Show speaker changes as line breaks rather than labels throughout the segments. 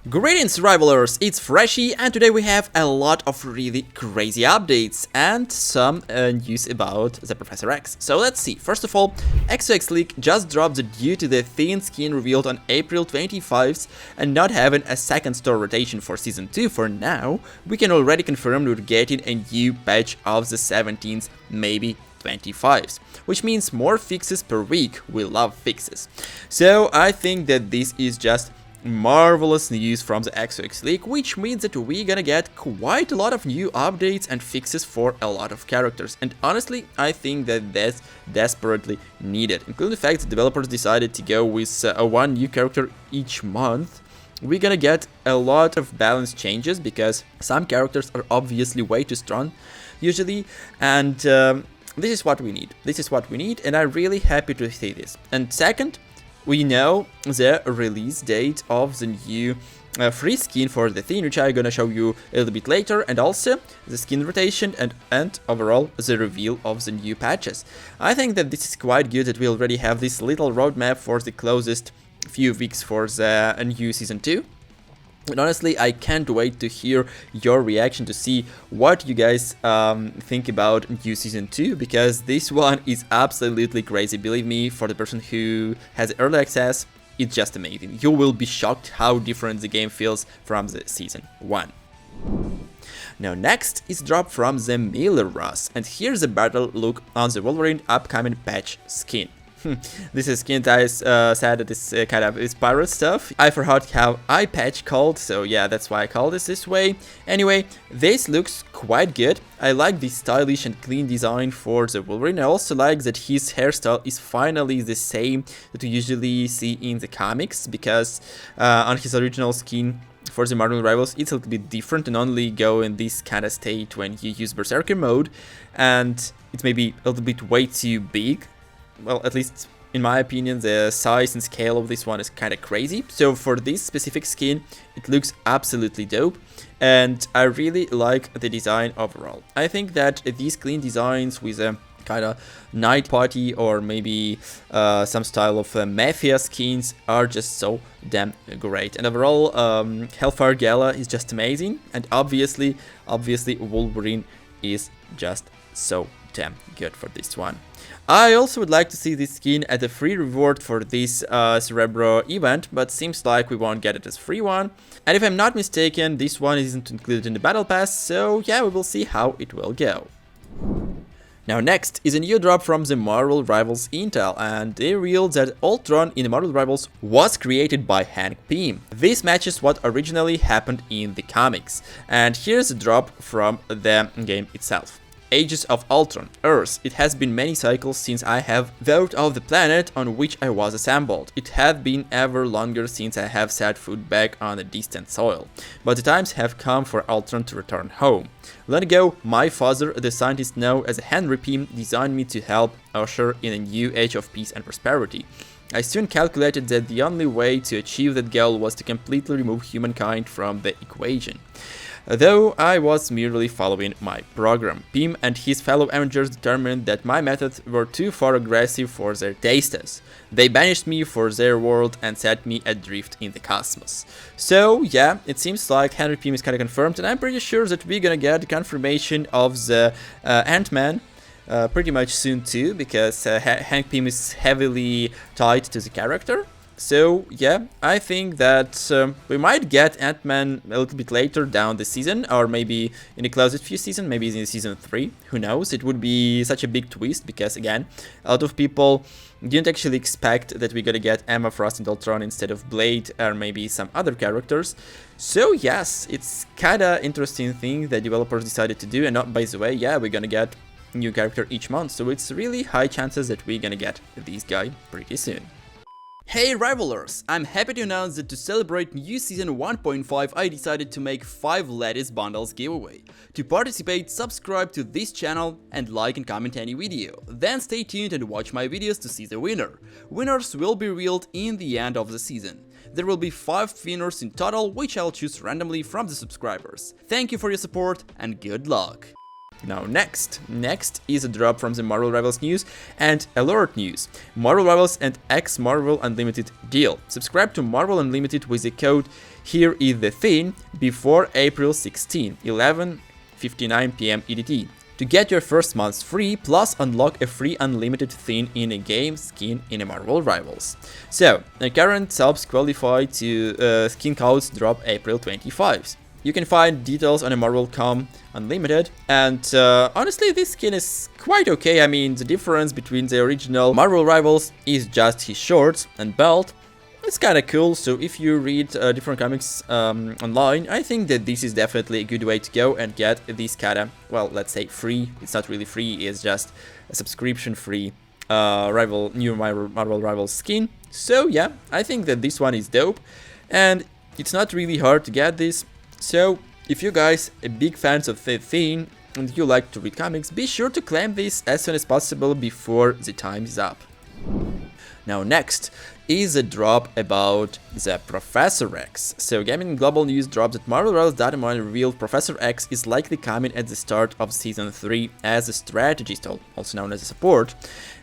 Greetings Rivalers, it's Freshy and today we have a lot of really crazy updates and some news about the Professor X. So let's see, first of all, XOX League just dropped due to the thin skin revealed on April 25th and not having a second store rotation for Season 2 for now, we can already confirm we're getting a new patch of the 17th, maybe 25s, which means more fixes per week. We love fixes. So I think that this is just marvelous news from the XOX League, which means that we're gonna get quite a lot of new updates and fixes for a lot of characters, and honestly I think that that's desperately needed, including the fact that developers decided to go with one new character each month. We're gonna get a lot of balance changes because some characters are obviously way too strong usually, and this is what we need. This is what we need, and I'm really happy to see this. And second, we know the release date of the new free skin for the theme, which I'm gonna show you a little bit later, and also the skin rotation and overall the reveal of the new patches. I think that this is quite good that we already have this little roadmap for the closest few weeks for the new Season 2. And honestly, I can't wait to hear your reaction to see what you guys think about new Season 2, because this one is absolutely crazy. Believe me, for the person who has early access, it's just amazing. You will be shocked how different the game feels from the Season 1. Now next is drop from the Miller Ross, and here's a battle look on the Wolverine upcoming patch skin. This is skin that is said that it's kind of is pirate stuff. I forgot how eye patch called, so yeah, that's why I call this way. Anyway, this looks quite good. I like the stylish and clean design for the Wolverine. I also like that his hairstyle is finally the same that we usually see in the comics, because on his original skin for the Marvel Rivals it's a little bit different and only go in this kind of state when you use Berserker mode, and it's maybe a little bit way too big. Well, at least in my opinion, the size and scale of this one is kind of crazy. So for this specific skin, it looks absolutely dope, and I really like the design overall. I think that these clean designs with a kind of night party or maybe some style of mafia skins are just so damn great. And overall, Hellfire Gala is just amazing, and obviously Wolverine is just so damn good for this one. I also would like to see this skin as a free reward for this Cerebro event, but seems like we won't get it as free one. And if I'm not mistaken, this one isn't included in the Battle Pass, so yeah, we will see how it will go. Now next is a new drop from the Marvel Rivals Intel, and they revealed that Ultron in the Marvel Rivals was created by Hank Pym. This matches what originally happened in the comics, and here's a drop from the game itself. Ages of Ultron, Earth. It has been many cycles since I have thought of the planet on which I was assembled. It has been ever longer since I have set foot back on a distant soil. But the times have come for Ultron to return home. Long ago, my father, the scientist known as Henry Pym, designed me to help usher in a new age of peace and prosperity. I soon calculated that the only way to achieve that goal was to completely remove humankind from the equation. Though I was merely following my program, Pym and his fellow Avengers determined that my methods were too far aggressive for their tastes. They banished me for their world and set me adrift in the cosmos. So yeah, it seems like Henry Pym is kind of confirmed, and I'm pretty sure that we're gonna get confirmation of the Ant-Man pretty much soon too, because Hank Pym is heavily tied to the character. So yeah, I think that we might get Ant-Man a little bit later down the season, or maybe in the closest few seasons, maybe in Season 3, who knows. It would be such a big twist, because again, a lot of people didn't actually expect that we're gonna get Emma Frost and Ultron instead of Blade or maybe some other characters. So yes, it's kinda interesting thing that developers decided to do, and not, by the way, yeah, we're gonna get a new character each month, so it's really high chances that we're gonna get this guy pretty soon. Hey Rivalers! I'm happy to announce that to celebrate new Season 1.5 I decided to make 5 Lattice Bundles giveaway. To participate, subscribe to this channel and like and comment any video. Then stay tuned and watch my videos to see the winner. Winners will be revealed in the end of the season. There will be 5 winners in total, which I'll choose randomly from the subscribers. Thank you for your support and good luck! Now next is a drop from the Marvel Rivals news and alert news. Marvel Rivals and X Marvel Unlimited deal. Subscribe to Marvel Unlimited with the code Here is the thing before April 16, 11:59 p.m. EDT. To get your first month free, plus unlock a free unlimited thing in a game skin in a Marvel Rivals. So, the current subs qualify to skin codes drop April 25. You can find details on a Marvel.com Unlimited, and honestly this skin is quite okay. I mean, the difference between the original Marvel Rivals is just his shorts and belt. It's kinda cool, so if you read different comics online, I think that this is definitely a good way to go and get this kinda, well, let's say free. It's not really free, it's just a subscription free new Marvel Rivals skin. So yeah, I think that this one is dope, and it's not really hard to get this. So if you guys are big fans of the theme and you like to read comics, be sure to claim this as soon as possible before the time is up. Now next is a drop about the Professor X. So Gaming Global News dropped that Marvel Rivals data mine revealed Professor X is likely coming at the start of Season 3 as a strategist, also known as a support,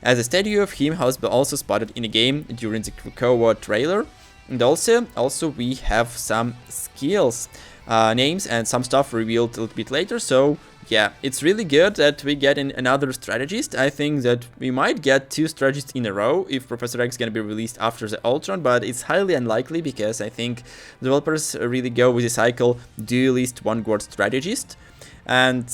as a statue of him has been also spotted in a game during the Krakoa trailer. And also we have some skills names and some stuff revealed a little bit later, so yeah, it's really good that we get in another strategist. I think that we might get 2 strategists in a row if Professor X is gonna be released after the Ultron, but it's highly unlikely because I think developers really go with the cycle duelist one-guard strategist, and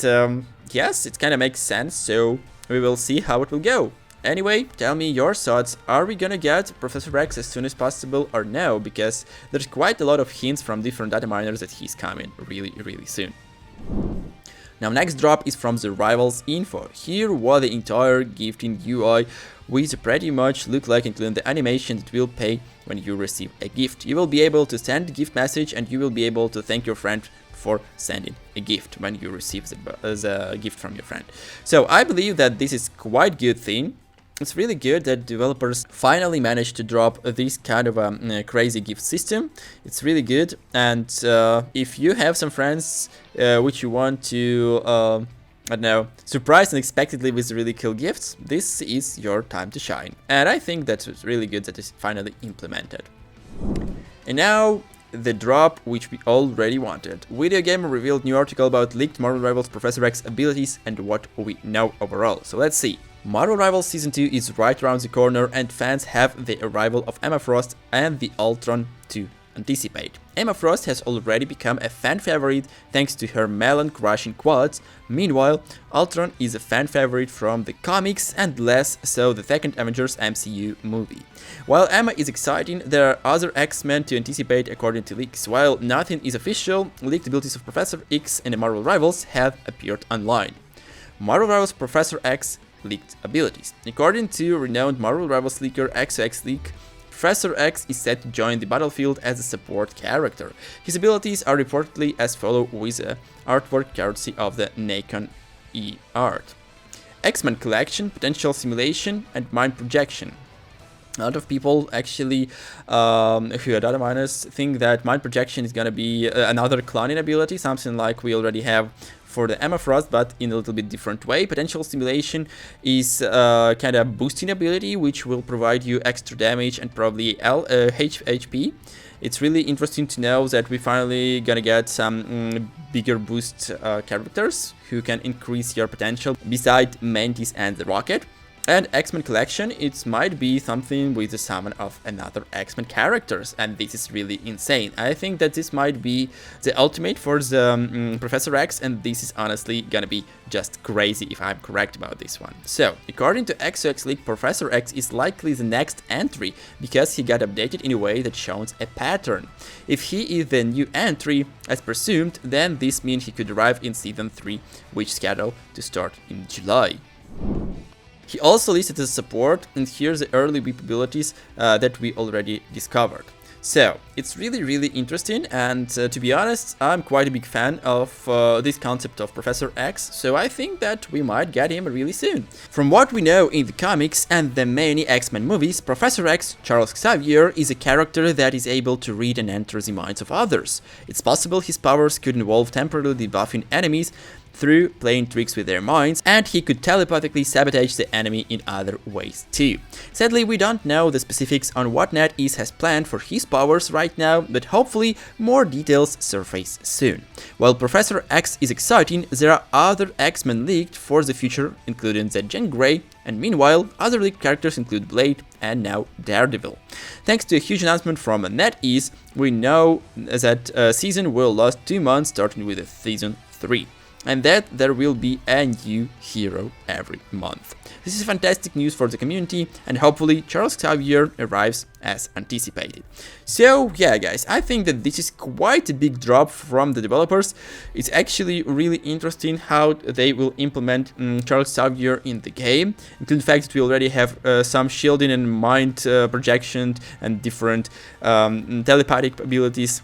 yes, it kinda makes sense, so we will see how it will go. Anyway, tell me your thoughts. Are we gonna get Professor X as soon as possible or no? Because there's quite a lot of hints from different data miners that he's coming really soon. Now next drop is from the Rivals info. Here was the entire gifting UI, which pretty much look like, including the animation that will pay when you receive a gift. You will be able to send a gift message and you will be able to thank your friend for sending a gift when you receive the gift from your friend. So I believe that this is quite good thing. It's really good that developers finally managed to drop this kind of a crazy gift system. It's really good, and if you have some friends which you want to, I don't know, surprise unexpectedly with really cool gifts, this is your time to shine. And I think that's really good that it's finally implemented. And now, the drop which we already wanted. Video Gamer revealed new article about leaked Marvel Rivals Professor X abilities and what we know overall. So let's see. Marvel Rivals Season 2 is right around the corner and fans have the arrival of Emma Frost and the Ultron to anticipate. Emma Frost has already become a fan favorite thanks to her melon-crushing quads. Meanwhile, Ultron is a fan favorite from the comics and less so the second Avengers MCU movie. While Emma is exciting, there are other X-Men to anticipate according to leaks. While nothing is official, leaked abilities of Professor X and the Marvel Rivals have appeared online. Marvel Rivals Professor X leaked abilities. According to renowned Marvel Rivals leaker XX Leak, Professor X is set to join the battlefield as a support character. His abilities are reportedly as follow with artwork courtesy of the Nikon E-Art. X-Men Collection, Potential Simulation, and Mind Projection. A lot of people actually, who are data miners, think that Mind Projection is gonna be another cloning ability, something like we already have for the Emma Frost, but in a little bit different way. Potential Stimulation is kind of boosting ability, which will provide you extra damage and probably HP. It's really interesting to know that we finally gonna get some bigger boost characters who can increase your potential beside Mantis and the Rocket. And X-Men Collection, it might be something with the summon of another X-Men characters, and this is really insane. I think that this might be the ultimate for the Professor X, and this is honestly gonna be just crazy if I'm correct about this one. So, according to XOX League, Professor X is likely the next entry, because he got updated in a way that shows a pattern. If he is the new entry, as presumed, then this means he could arrive in Season 3, which is scheduled to start in July. He also listed as support, and here's the early whip abilities that we already discovered. So, it's really interesting, and to be honest, I'm quite a big fan of this concept of Professor X, so I think that we might get him really soon. From what we know in the comics and the many X-Men movies, Professor X, Charles Xavier, is a character that is able to read and enter the minds of others. It's possible his powers could involve temporarily debuffing enemies, through playing tricks with their minds, and he could telepathically sabotage the enemy in other ways too. Sadly, we don't know the specifics on what NetEase has planned for his powers right now, but hopefully more details surface soon. While Professor X is exciting, there are other X-Men leaked for the future, including the Jean Grey, and meanwhile, other leaked characters include Blade and now Daredevil. Thanks to a huge announcement from NetEase, we know that season will last 2 months, starting with season 3. And that there will be a new hero every month. This is fantastic news for the community, and hopefully Charles Xavier arrives as anticipated. So yeah guys, I think that this is quite a big drop from the developers. It's actually really interesting how they will implement Charles Xavier in the game, including the fact that we already have some shielding and mind projection and different telepathic abilities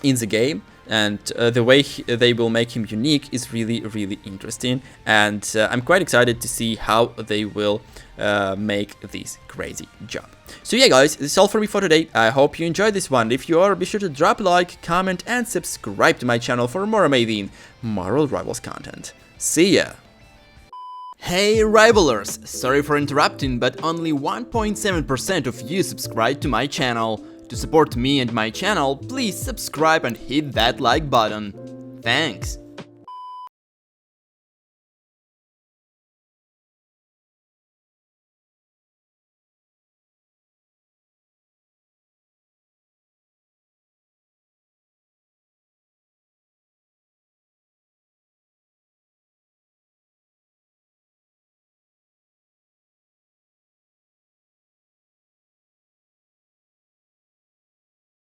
in the game. And the way they will make him unique is really interesting, and I'm quite excited to see how they will make this crazy jump. So yeah guys, this is all for me for today. I hope you enjoyed this one. If you are, be sure to drop a like, comment and subscribe to my channel for more amazing Marvel Rivals content. See ya! Hey Rivalers! Sorry for interrupting, but only 1.7% of you subscribe to my channel. To support me and my channel, please subscribe and hit that like button. Thanks!